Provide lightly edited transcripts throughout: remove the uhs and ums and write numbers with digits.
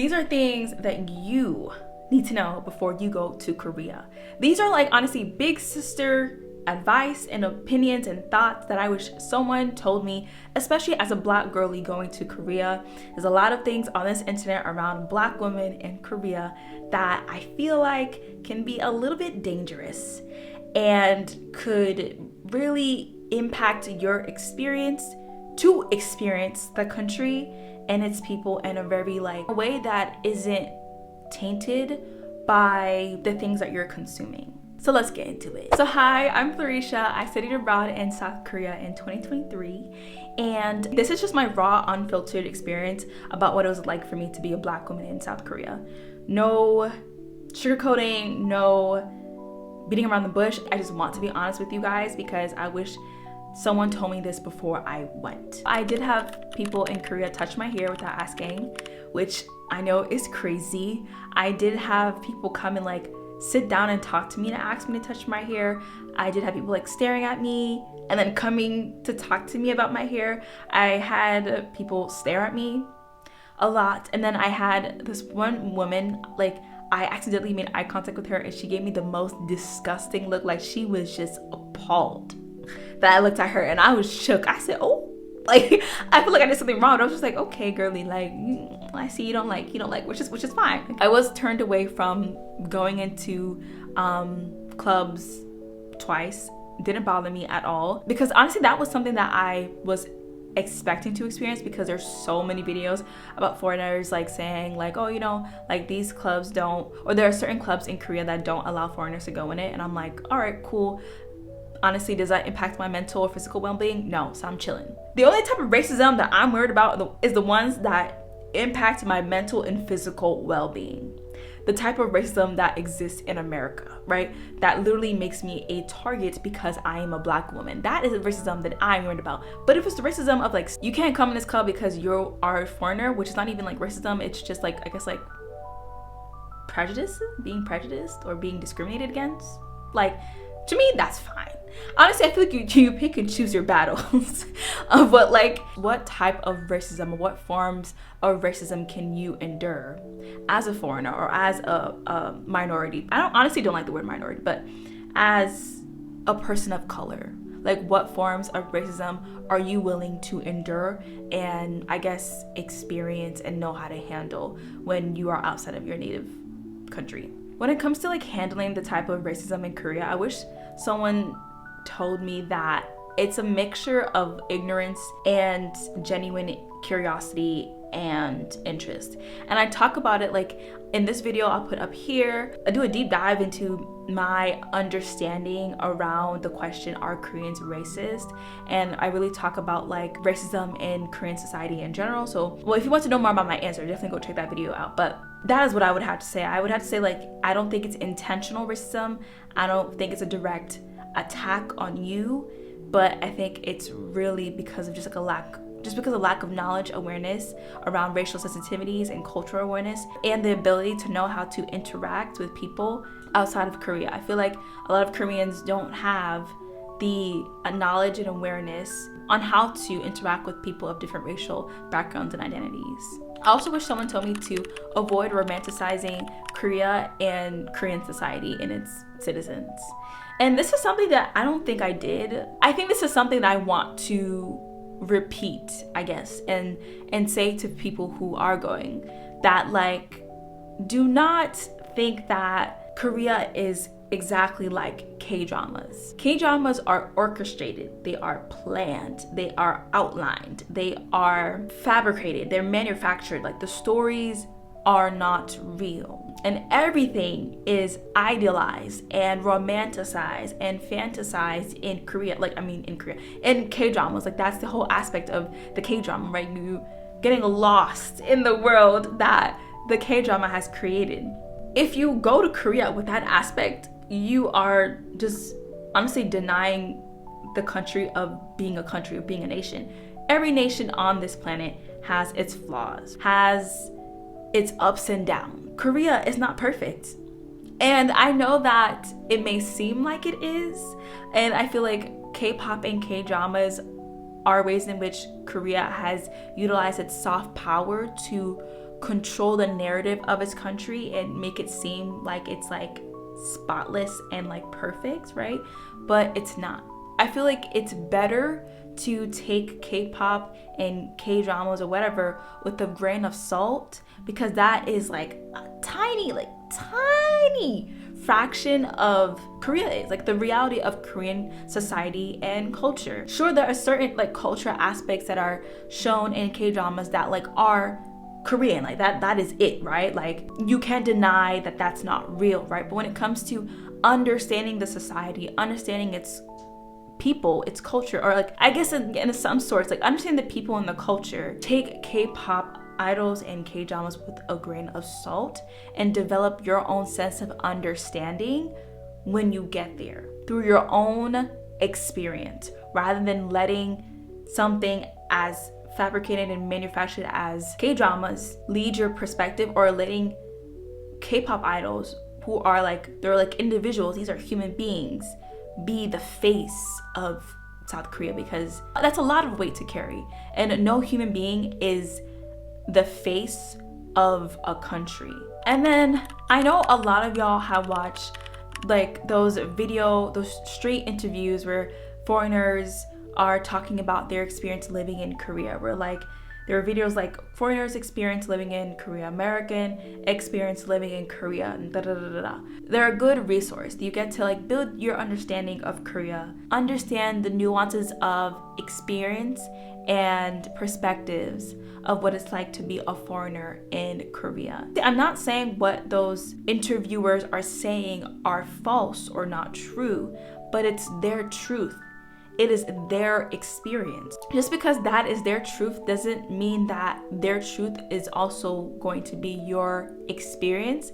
These are things that you need to know before you go to Korea. These are like honestly big sister advice and opinions and thoughts that I wish someone told me, especially as a black girly going to Korea. There's a lot of things on this internet around black women in Korea that I feel like can be a little bit dangerous and could really impact your experience to experience the country and its people in a very a way that isn't tainted by the things that you're consuming. So let's get into it. So hi, I'm Florisha. I studied abroad in South Korea in 2023, and this is just my raw, unfiltered experience about what it was like for me to be a black woman in South Korea. No sugarcoating, no beating around the bush. I just want to be honest with you guys because I wish someone told me this before I went. I did have people in Korea touch my hair without asking, which I know is crazy. I did have people come and sit down and talk to me to ask me to touch my hair. I did have people staring at me and then coming to talk to me about my hair. I had people stare at me a lot, and then I had this one woman, I accidentally made eye contact with her and she gave me the most disgusting look. She was just appalled that I looked at her and I was shook. I said, oh, I feel like I did something wrong. I was just like, okay, girly, I see you don't like, which is fine. I was turned away from going into clubs twice. Didn't bother me at all because honestly that was something that I was expecting to experience because there's so many videos about foreigners saying oh, these clubs don't, or there are certain clubs in Korea that don't allow foreigners to go in it, and I'm like, all right, cool. Honestly, does that impact my mental or physical well-being? No, so I'm chilling. The only type of racism that I'm worried about is the ones that impact my mental and physical well-being. The type of racism that exists in America, right? That literally makes me a target because I am a black woman. That is the racism that I'm worried about. But if it's the racism of you can't come in this club because you are a foreigner, which is not even racism, it's just I guess prejudice, being prejudiced or being discriminated against. To me, that's fine. Honestly, I feel like you pick and choose your battles of what type of racism or what forms of racism can you endure as a foreigner or as a minority. I honestly don't like the word minority, but as a person of color, what forms of racism are you willing to endure and I guess experience and know how to handle when you are outside of your native country? When it comes to handling the type of racism in Korea, I wish someone told me that it's a mixture of ignorance and genuine curiosity and interest. And I talk about it in this video I'll put up here. I do a deep dive into my understanding around the question, are Koreans racist? And I really talk about racism in Korean society in general. So, well, if you want to know more about my answer, definitely go check that video out. But that is what I would have to say. I would have to say I don't think it's intentional racism. I don't think it's a direct attack on you, but I think it's really because of just because of lack of knowledge, awareness around racial sensitivities and cultural awareness, and the ability to know how to interact with people outside of Korea. I feel like a lot of Koreans don't have the knowledge and awareness on how to interact with people of different racial backgrounds and identities. I also wish someone told me to avoid romanticizing Korea and Korean society and its citizens. And this is something that I don't think I did. I think this is something that I want to repeat, I guess, and say to people who are going that do not think that Korea is exactly like K-dramas. K-dramas are orchestrated, they are planned, they are outlined, they are fabricated, they're manufactured. The stories are not real, and everything is idealized and romanticized and fantasized in Korea. In K-dramas. That's the whole aspect of the K-drama, right? You getting lost in the world that the K-drama has created. If you go to Korea with that aspect, you are just honestly denying the country of being a country, of being a nation. Every nation on this planet has its flaws, has its ups and downs. Korea is not perfect. And I know that it may seem like it is. And I feel like K-pop and K-dramas are ways in which Korea has utilized its soft power to control the narrative of its country and make it seem like it's like spotless and like perfect, right? But it's not. I feel like it's better to take K-pop and K-dramas or whatever with a grain of salt, because that is like a tiny fraction of Korea is, like the reality of Korean society and culture. Sure, there are certain like cultural aspects that are shown in K-dramas that like are Korean, like that is it, right? Like you can't deny that that's not real, right? But when it comes to understanding the society, understanding its people, its culture, or like I guess in some sorts, like understand the people and the culture, take K-pop idols and K-dramas with a grain of salt and develop your own sense of understanding when you get there through your own experience, rather than letting something as fabricated and manufactured as K-dramas lead your perspective, or letting K-pop idols who are like, they're like individuals, these are human beings, be the face of South Korea, because that's a lot of weight to carry, and no human being is the face of a country. And then I know a lot of y'all have watched like those straight interviews where foreigners are talking about their experience living in Korea, where like there are videos like foreigners experience living in Korea, American experience living in Korea, and da da da da da. They're a good resource. You get to like build your understanding of Korea, understand the nuances of experience and perspectives of what it's like to be a foreigner in Korea. I'm not saying what those interviewers are saying are false or not true, but it's their truth. It is their experience. Just because that is their truth doesn't mean that their truth is also going to be your experience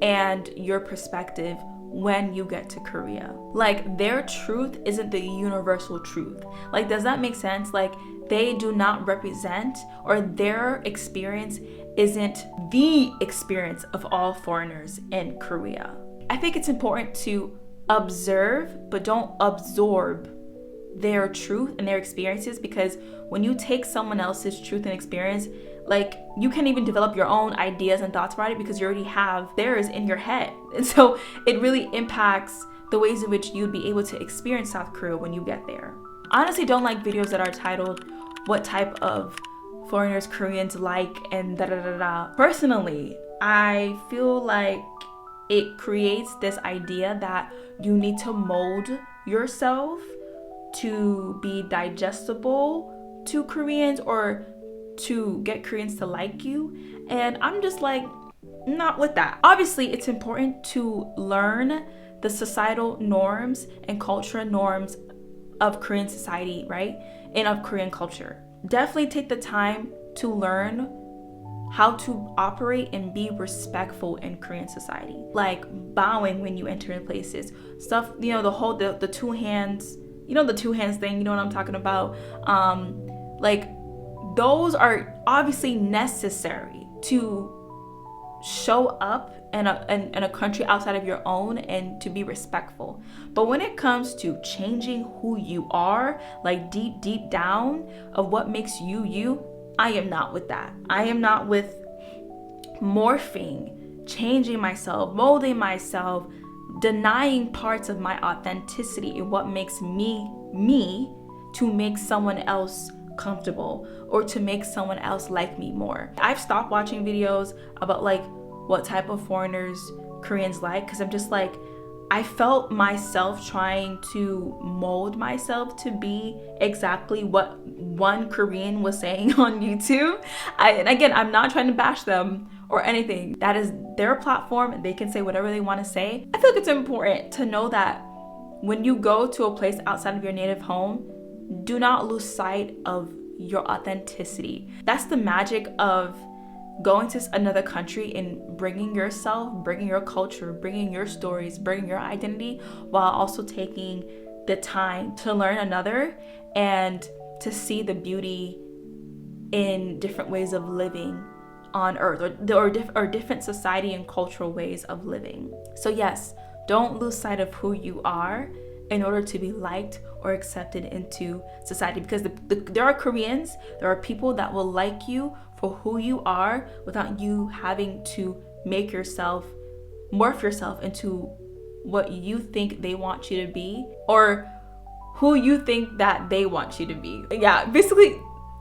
and your perspective when you get to Korea. Like their truth isn't the universal truth. Like, does that make sense? Like they do not represent, or their experience isn't the experience of all foreigners in Korea. I think it's important to observe, but don't absorb their truth and their experiences, because when you take someone else's truth and experience, like you can't even develop your own ideas and thoughts about it because you already have theirs in your head. And so it really impacts the ways in which you'd be able to experience South Korea when you get there. I honestly don't like videos that are titled "What type of foreigners Koreans like" and da da da da. Personally, I feel like it creates this idea that you need to mold yourself to be digestible to Koreans or to get Koreans to like you. And I'm just like, not with that. Obviously, it's important to learn the societal norms and cultural norms of Korean society, right? And of Korean culture. Definitely take the time to learn how to operate and be respectful in Korean society. Like bowing when you enter in places. Stuff, you know, the two hands, you know, the two hands thing, you know what I'm talking about? Like those are obviously necessary to show up in a country outside of your own and to be respectful. But when it comes to changing who you are, like deep down of what makes you you, I am not with that. I am not with morphing, changing myself, molding myself, denying parts of my authenticity and what makes me me to make someone else comfortable or to make someone else like me more. I've stopped watching videos about like what type of foreigners Koreans like, because I'm just like, I felt myself trying to mold myself to be exactly what one Korean was saying on YouTube. And again, I'm not trying to bash them or anything. That is their platform and they can say whatever they want to say. I feel like it's important to know that when you go to a place outside of your native home, do not lose sight of your authenticity. That's the magic of going to another country and bringing yourself, bringing your culture, bringing your stories, bringing your identity, while also taking the time to learn another and to see the beauty in different ways of living on earth, or different society and cultural ways of living. So yes, don't lose sight of who you are in order to be liked or accepted into society, because there are Koreans, there are people that will like you for who you are without you having to make yourself, morph yourself into what you think they want you to be, or who you think that they want you to be. Yeah, basically,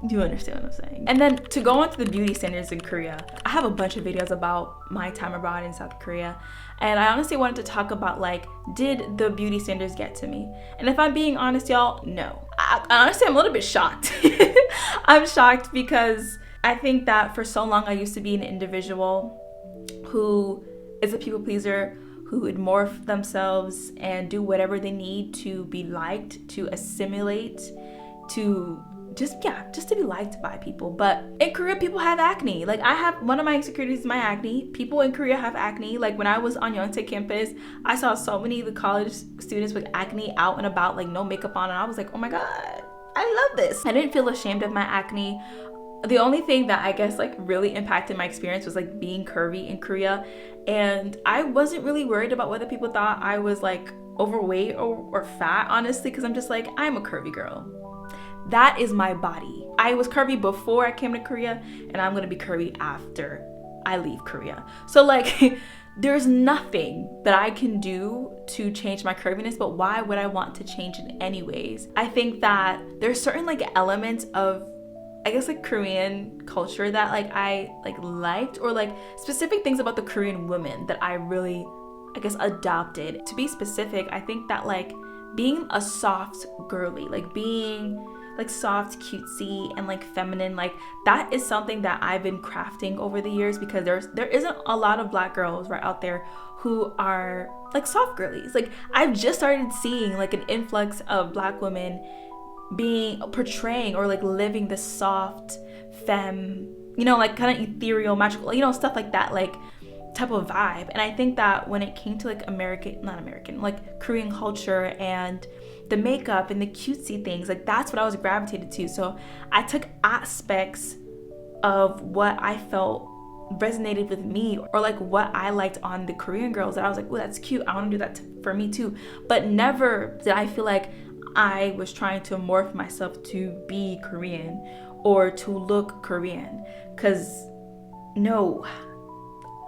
you understand what I'm saying. And then to go on to the beauty standards in Korea, I have a bunch of videos about my time abroad in South Korea. And I honestly wanted to talk about, like, did the beauty standards get to me? And if I'm being honest, y'all, no. Honestly, I'm a little bit shocked. I'm shocked because I think that for so long I used to be an individual who is a people pleaser, who would morph themselves and do whatever they need to be liked, to assimilate, to just to be liked by people. But in Korea, people have acne. Like, I have, one of my insecurities is my acne. People in Korea have acne. Like, when I was on Yonsei campus, I saw so many of the college students with acne out and about, like no makeup on, and I was like, oh my god, I love this. I didn't feel ashamed of my acne. The only thing that I guess like really impacted my experience was like being curvy in Korea, and I wasn't really worried about whether people thought I was like overweight or fat, honestly, because I'm just like, I'm a curvy girl. That is my body. I was curvy before I came to Korea, and I'm gonna be curvy after I leave Korea. So like, there's nothing that I can do to change my curviness, but why would I want to change it anyways? I think that there's certain like elements of, I guess, like Korean culture that like I liked, or like specific things about the Korean women that I really, I guess, adopted. To be specific, I think that like being a soft girly, like being like soft, cutesy, and like feminine, like that is something that I've been crafting over the years, because there isn't a lot of black girls right out there who are like soft girlies. Like, I've just started seeing like an influx of black women portraying or like living this soft femme, you know, like kind of ethereal, magical, you know, stuff like that, like type of vibe. And I think that when it came to like like Korean culture and the makeup and the cutesy things, like that's what I was gravitated to. So I took aspects of what I felt resonated with me, or like what I liked on the Korean girls, that I was like, oh, that's cute, I want to do that for me too. But never did I feel like I was trying to morph myself to be Korean or to look Korean, because no,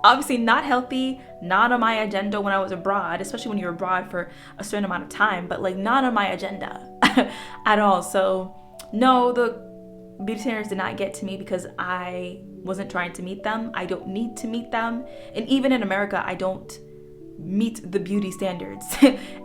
obviously not healthy, not on my agenda when I was abroad, especially when you're abroad for a certain amount of time, but like not on my agenda at all. So no, the beauty standards did not get to me because I wasn't trying to meet them. I don't need to meet them. And even in America, I don't meet the beauty standards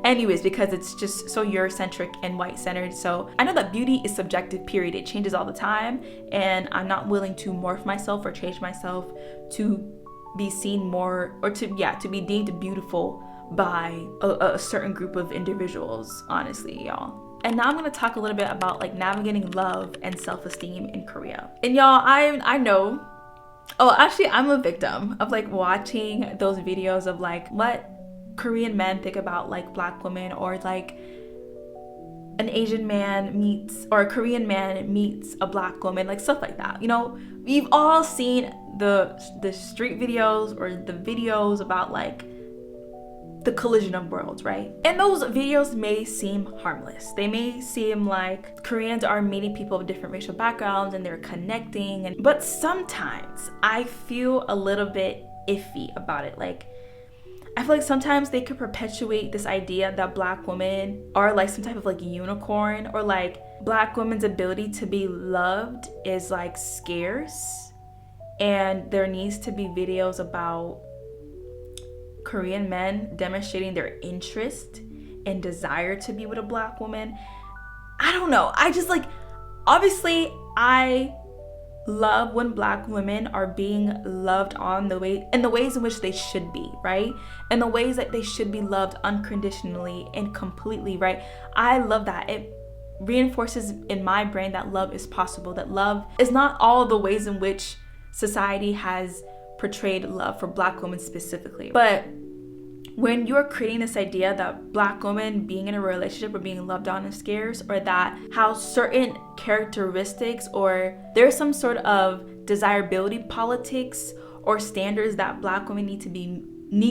anyways, because it's just so Eurocentric and white-centered. So I know that beauty is subjective, period. It changes all the time, and I'm not willing to morph myself or change myself to be seen more, or to be deemed beautiful by a certain group of individuals, honestly, y'all. And now I'm gonna talk a little bit about like navigating love and self-esteem in Korea. And y'all, I know, oh, actually, I'm a victim of like watching those videos of like what Korean men think about like black women, or like an Asian man meets, or a Korean man meets a black woman, like stuff like that. You know, we've all seen the street videos or the videos about like the collision of worlds, right? And those videos may seem harmless. They may seem like Koreans are meeting people of different racial backgrounds and they're connecting, but sometimes I feel a little bit iffy about it. Like, I feel like sometimes they could perpetuate this idea that black women are like some type of like unicorn, or like black women's ability to be loved is like scarce, and there needs to be videos about Korean men demonstrating their interest and desire to be with a black woman. I don't know. I just like, obviously I love when black women are being loved in the ways in which they should be, right? And the ways that they should be loved unconditionally and completely, right? I love that. It reinforces in my brain that love is possible, that love is not all the ways in which society has portrayed love for black women specifically. But when you're creating this idea that black women being in a relationship or being loved on is scarce, or that how certain characteristics, or there's some sort of desirability politics or standards that black women need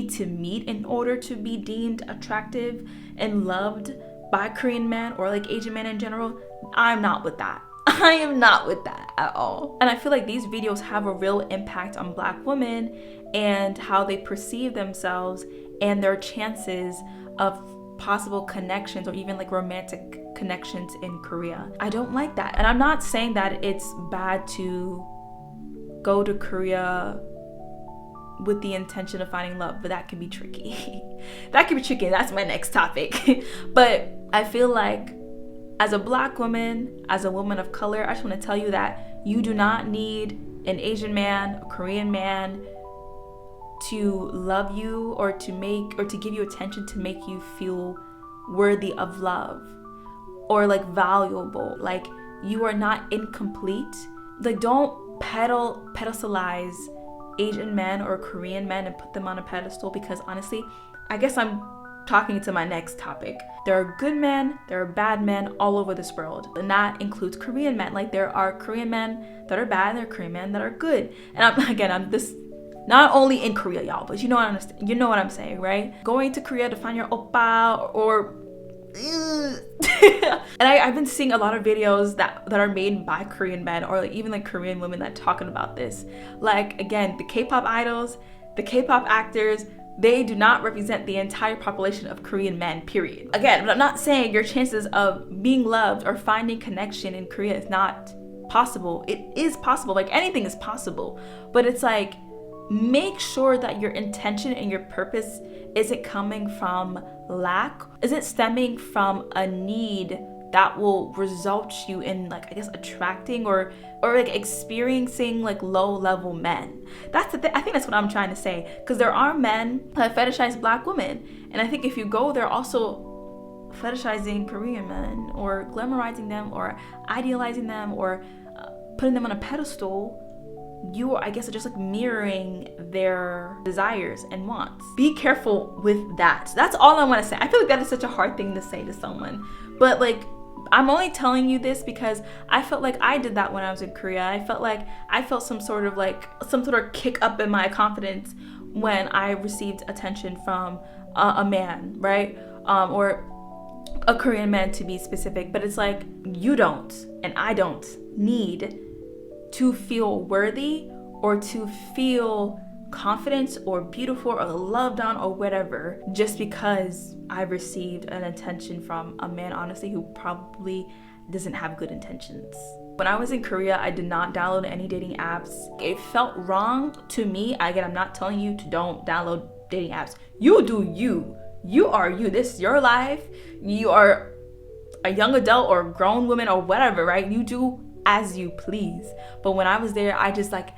to meet in order to be deemed attractive and loved by Korean men or like Asian men in general, I'm not with that. I am not with that at all. And I feel like these videos have a real impact on Black women and how they perceive themselves and their chances of possible connections or even like romantic connections in Korea. I don't like that. And I'm not saying that it's bad to go to Korea with the intention of finding love, but that can be tricky. That can be tricky. That's my next topic. But I feel like as a Black woman, as a woman of color, I just want to tell you that you do not need an Asian man, a Korean man to love you or to give you attention to make you feel worthy of love or like valuable. Like, you are not incomplete. Like, don't pedestalize Asian men or Korean men and put them on a pedestal, because honestly, I guess I'm talking to my next topic. There are good men, there are bad men all over this world, and that includes Korean men. Like, there are Korean men that are bad, and there are Korean men that are good. And I'm this not only in Korea, y'all, but you know what I'm saying, right? Going to Korea to find your oppa or and I've been seeing a lot of videos that are made by Korean men or like even like Korean women that talking about this. Like, again, the K-pop idols, the K-pop actors, they do not represent the entire population of Korean men, period. Again, I'm not saying your chances of being loved or finding connection in Korea is not possible. It is possible. Like, anything is possible. But it's like, make sure that your intention and your purpose isn't coming from lack, isn't stemming from a need that will result you in, like, I guess, attracting or like experiencing like low-level men. That's the thing. I think that's what I'm trying to say, because there are men that fetishize Black women, and I think if you go, they're also fetishizing Korean men or glamorizing them or idealizing them or putting them on a pedestal. You, I guess, are just like mirroring their desires and wants. Be careful with that. That's all I want to say. I feel like that is such a hard thing to say to someone, but like, I'm only telling you this because I felt like I did that when I was in Korea. I felt like I felt some sort of kick up in my confidence when I received attention from a man, right? Or a Korean man, to be specific. But it's like, you don't and I don't need to feel worthy or to feel confident or beautiful or loved on or whatever just because I received an attention from a man, honestly, who probably doesn't have good intentions. When I was in Korea, I did not download any dating apps. It felt wrong to me. Again, I'm not telling you to don't download dating apps. You do you. You are you. This is your life. You are a young adult or grown woman or whatever, right? You do as you please. But when I was there, I just like,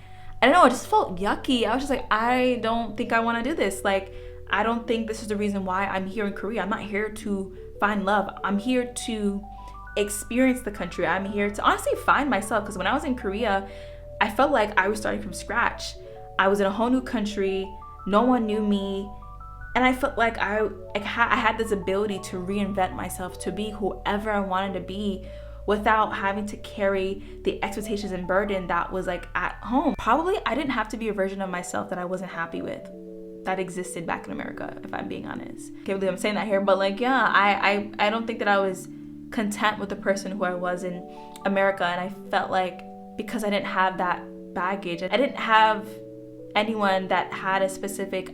I don't know, it just felt yucky. I was just like, I don't think I want to do this. Like, I don't think this is the reason why I'm here in Korea. I'm not here to find love. I'm here to experience the country. I'm here to honestly find myself, because when I was in Korea, I felt like I was starting from scratch. I was in a whole new country. No one knew me. And I felt like I had this ability to reinvent myself, to be whoever I wanted to be, without having to carry the expectations and burden that was like at home. Probably I didn't have to be a version of myself that I wasn't happy with, that existed back in America, if I'm being honest. Can't believe I'm saying that here, but like, yeah, I don't think that I was content with the person who I was in America. And I felt like because I didn't have that baggage, I didn't have anyone that had a specific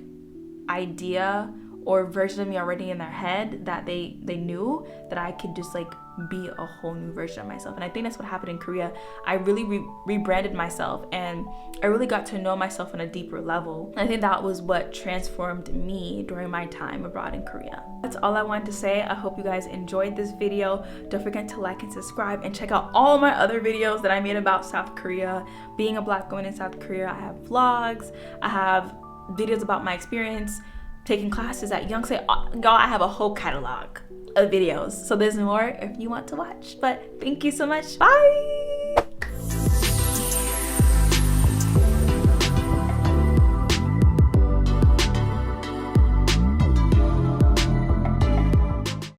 idea or version of me already in their head that they knew, that I could just like be a whole new version of myself. And I think that's what happened in Korea. I really rebranded myself, and I really got to know myself on a deeper level. And I think that was what transformed me during my time abroad in Korea. That's all I wanted to say. I hope you guys enjoyed this video. Don't forget to like and subscribe, and check out all my other videos that I made about South Korea, being a Black woman in South Korea. I have vlogs, I have videos about my experience taking classes at Yonsei. Y'all, I have a whole catalog of videos, so there's more if you want to watch. But thank you so much. Bye.